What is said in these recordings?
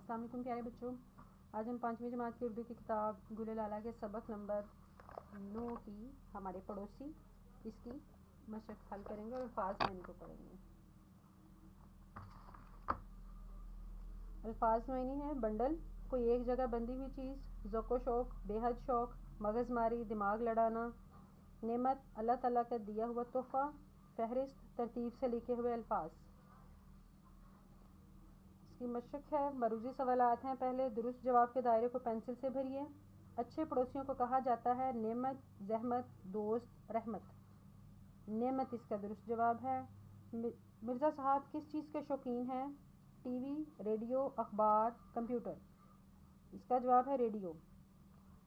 अस्सलाम वालेकुम प्यारे बच्चों। आज हम 5वीं जमात की उर्दू की किताब गुल लाला के सबक नंबर 9 की हमारे पड़ोसी इसकी मशक हल करेंगे और अल्फाज मायने को पढ़ेंगे। अल्फाज मायने है बंडल, कोई एक जगह बंधी हुई चीज़, ज़ौक़ शौक़, बेहद शौक़, मगज़मारी, दिमाग लड़ाना। नेमत, अल्लाह ताला का दिया हुआ तोहफ़ा। फहरिस्त, तरतीब से लिखे हुए अल्फाज। की मशक है, मरूजी सवालात हैं। पहले दुरुस्त जवाब के दायरे को पेंसिल से भरिए। अच्छे पड़ोसियों को कहा जाता है नेमत, जहमत, दोस्त, रहमत। नेमत इसका दुरुस्त जवाब है। मिर्ज़ा साहब किस चीज़ के शौकीन हैं? टीवी, रेडियो, अखबार, कंप्यूटर। इसका जवाब है रेडियो।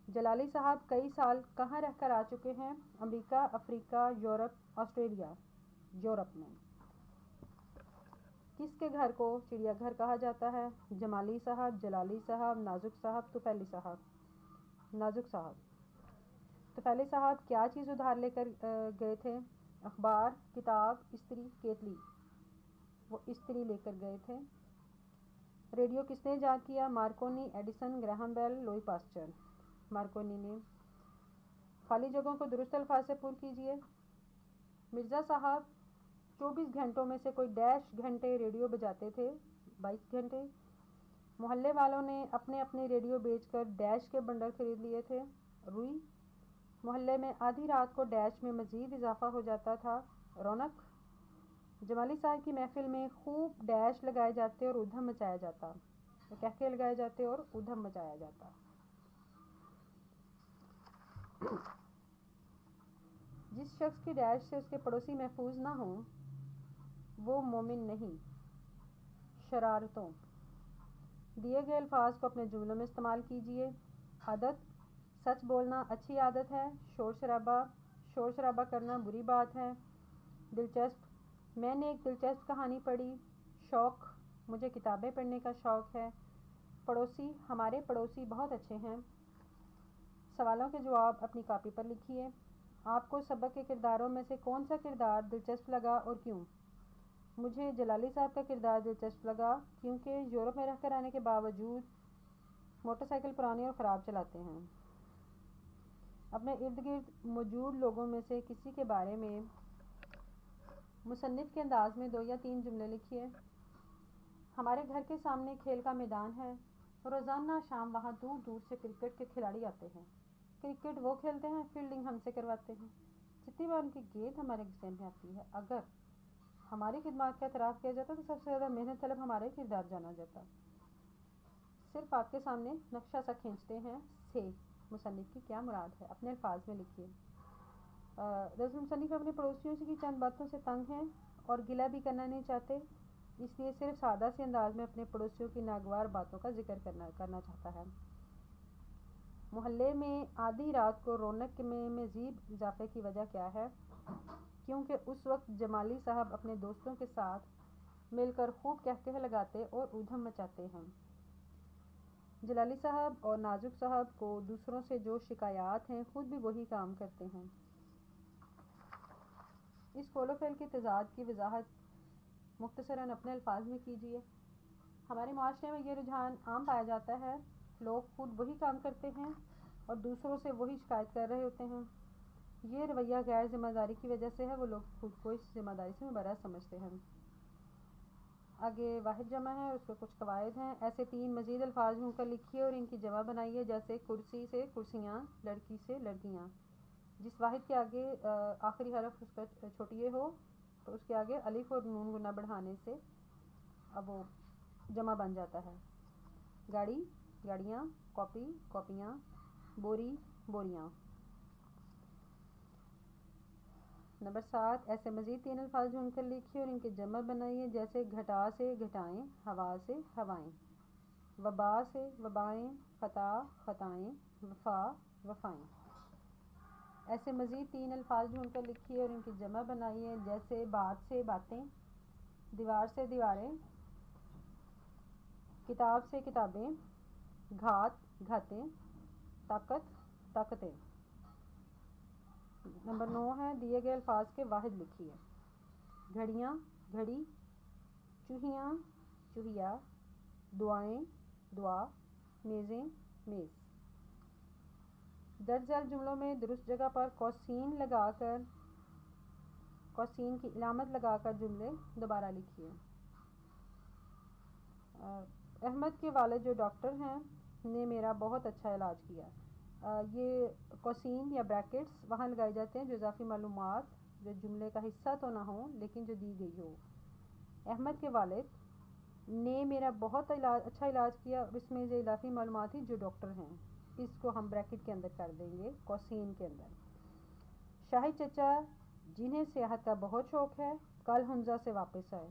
जलाली साहब कई साल कहाँ रहकर आ चुके हैं? America, Africa, Europe, Australia. Europe में। किसके घर को चिड़ियाघर कहा जाता है? जमाली साहब, जलाली साहब, नाजुक साहब, तुफैली साहब। नाजुक साहब। तुफैली साहब क्या चीज़ उधार लेकर गए थे? अखबार, किताब, इस्त्री, केतली। वो इस्त्री लेकर गए थे। रेडियो किसने ईजाद किया? Marconi, Edison, Graham Bell, Louis Pasteur. Marconi ने। खाली जगहों को दुरुस्त अल्फाज से पूर्ण कीजिए। मिर्ज़ा साहब 24 घंटों में से कोई डैश घंटे रेडियो बजाते थे। 22 घंटे। मोहल्ले वालों ने अपने अपने रेडियो बेचकर डैश के बंडल खरीद लिए थे। रुई। मोहल्ले में आधी रात को डैश में मज़ीद इजाफा हो जाता था। रौनक। जमाली साहब की महफिल में खूब डैश लगाए जाते और उधम मचाया जाता। कहके लगाए जाते और उधम मचाया जाता। जिस शख्स की डैश से उसके पड़ोसी महफूज ना हो वो मोमिन नहीं। शरारतों। दिए गए अल्फाज को अपने जुमलों में इस्तेमाल कीजिए। आदत, सच बोलना अच्छी आदत है। शोर शराबा करना बुरी बात है। दिलचस्प, मैंने एक दिलचस्प कहानी पढ़ी। शौक़, मुझे किताबें पढ़ने का शौक़ है। पड़ोसी, हमारे पड़ोसी बहुत अच्छे हैं। सवालों के जवाब अपनी कॉपी पर लिखिए। आपको सबक के किरदारों में से कौन सा किरदार दिलचस्प लगा और क्यों? मुझे जलाली साहब का किरदार दिलचस्प लगा क्योंकि यूरोप में रहकर आने के बावजूद मोटरसाइकिल पुरानी और ख़राब चलाते हैं। अपने इर्द गिर्द मौजूद लोगों में से किसी के बारे में मुसन्निफ़ के अंदाज में 2 या 3 जुमले लिखिए। हमारे घर के सामने खेल का मैदान है। रोज़ाना शाम वहाँ दूर दूर से क्रिकेट के खिलाड़ी आते हैं। क्रिकेट वो खेलते हैं, फील्डिंग हमसे करवाते हैं। जितनी बार उनकी गेंद हमारे ज़हन में आती है, अगर हमारी खिदमत का एतराफ़ किया जाता तो सबसे ज़्यादा मेहनत तलब हमारा ही किरदार जाना जाता। सिर्फ आपके सामने नक्शा सा खींचते हैं से मुसन्निफ़ की क्या मुराद है अपने अल्फाज में लिखिए। दरअसल मुसन्निफ़ अपने पड़ोसियों से की चंद बातों से तंग हैं और गिला भी करना नहीं चाहते, इसलिए सिर्फ सादा से अंदाज में अपने पड़ोसियों की नागवार बातों का जिक्र करना चाहता है। मोहल्ले में आधी रात को रौनक में मज़ीद इजाफे की वजह क्या है? क्योंकि उस वक्त जमाली साहब अपने दोस्तों के साथ मिलकर खूब कहकहे लगाते और ऊधम मचाते हैं। जलाली साहब और नाजुक साहब को दूसरों से जो शिकायत हैं खुद भी वही काम करते हैं। इस कौलो फ़ेल के तज़ाद की वजाहत मुख्तसरन अपने अल्फाज में कीजिए। हमारे माशरे में ये रुझान आम पाया जाता है, लोग खुद वही काम करते हैं और दूसरों से वही शिकायत कर रहे होते हैं। ये रवैया गैर ज़िम्मेदारी की वजह से है, वो लोग खुद को इस ज़िम्मेदारी से मुबर्रा समझते हैं। आगे वाहिद जमा है और उसके कुछ कवायद हैं। ऐसे 3 मज़ीद अल्फाज ढूंढकर लिखिए और इनकी जमा बनाइए, जैसे कुर्सी से कुर्सियाँ, लड़की से लड़कियाँ। जिस वाहिद के आगे आखिरी हरफ उसका छोटिए हो तो उसके आगे अलिफ और नून गुना बढ़ाने से अब वो जमा बन जाता है। गाड़ी, गाड़ियाँ, कॉपी, कॉपियाँ, बोरी, बोरियाँ। नंबर 7, ऐसे मज़ीद 3 अल्फाज ढूंढकर लिखिए और इनके जमा बनाइए, जैसे घटा से घटाएँ, हवा से हवाएँ। वबा से वबाएँ, ख़ता ख़ताएँ, वफ़ा वफ़ाएँ। ऐसे मज़ीद 3 अल्फाज ढूंढकर लिखिए और इनकी जमा बनाइए, जैसे बात से बातें, दीवार से दीवारें, किताब से किताबें, घात घातें, ताकत ताकतें। नंबर 9 है, दिए गए अल्फाज के वाहिद लिखिए। घड़ियाँ, घड़ी, चूहियाँ, चूहिया, दुआएं, دعا، میزیں، میز۔ درج ذیل جملوں میں درست جگہ پر کوسین لگا کر، کوسین کی علامت لگا کر جملے دوبارہ لکھیے۔ احمد کے والد جو ڈاکٹر ہیں نے میرا بہت اچھا علاج کیا۔ یہ کوسین یا بریکٹس وہاں لگائے جاتے ہیں جو اضافی معلومات جو جملے کا حصہ تو نہ ہوں لیکن جو دی گئی ہو۔ احمد کے والد نے میرا بہت اچھا علاج کیا، اور اس میں جو اضافی معلومات تھی جو ڈاکٹر ہیں، اس کو ہم بریکٹ کے اندر کر دیں گے کوسین کے اندر۔ شاہد چچا جنہیں سیاحت کا بہت شوق ہے کل ہنزا سے واپس آئے۔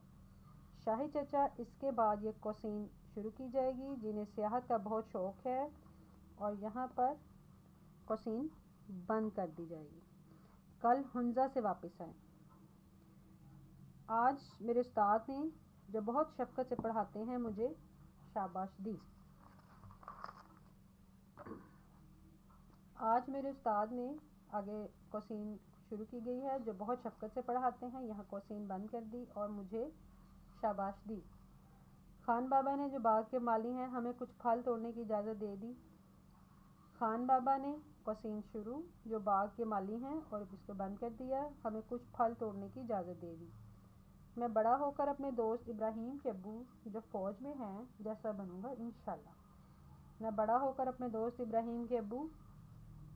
شاہد چچا اس کے بعد یہ کوسین شروع کی جائے گی، جنہیں سیاحت کا بہت شوق ہے، اور یہاں پر کوسین بند کر دی جائے گی۔ کل ہنزا سے واپس آئے۔ آج میرے استاد نے جو بہت شفقت سے پڑھاتے ہیں مجھے شاباش دی۔ آج میرے استاد نے، آگے کوسین شروع کی گئی ہے، جو بہت شفقت سے پڑھاتے ہیں، یہاں کوسین بند کر دی اور مجھے شاباش دی۔ خان بابا نے جو باغ کے مالی ہیں ہمیں کچھ پھل توڑنے کی اجازت دے دی۔ خان بابا نے کوسین شروع جو باغ کے مالی ہیں اور اس کو بند کر دیا، ہمیں کچھ پھل توڑنے کی اجازت دے دی۔ میں بڑا ہو کر اپنے دوست ابراہیم کے ابو جو فوج میں ہیں جیسا بنوں گا انشاءاللہ۔ میں بڑا ہو کر اپنے دوست ابراہیم کے ابو،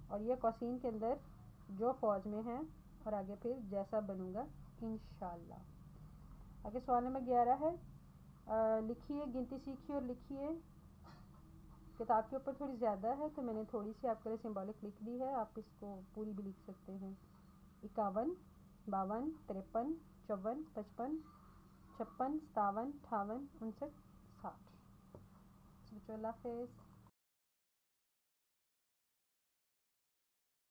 اور یہ کوسین کے اندر جو فوج میں ہیں، اور آگے پھر جیسا بنوں گا انشاءاللہ۔ آگے سوال نمبر 11 ہے، لکھیے، گنتی سیکھیے اور لکھیے۔ کتاب کے اوپر تھوڑی زیادہ ہے تو میں نے تھوڑی سی آپ کے لیے سمبولک لکھ دی ہے، آپ اس کو پوری بھی لکھ سکتے ہیں۔ 51، 52، 53، 54، 55، 56، 57، 58، 59، 60۔ اللہ حافظ۔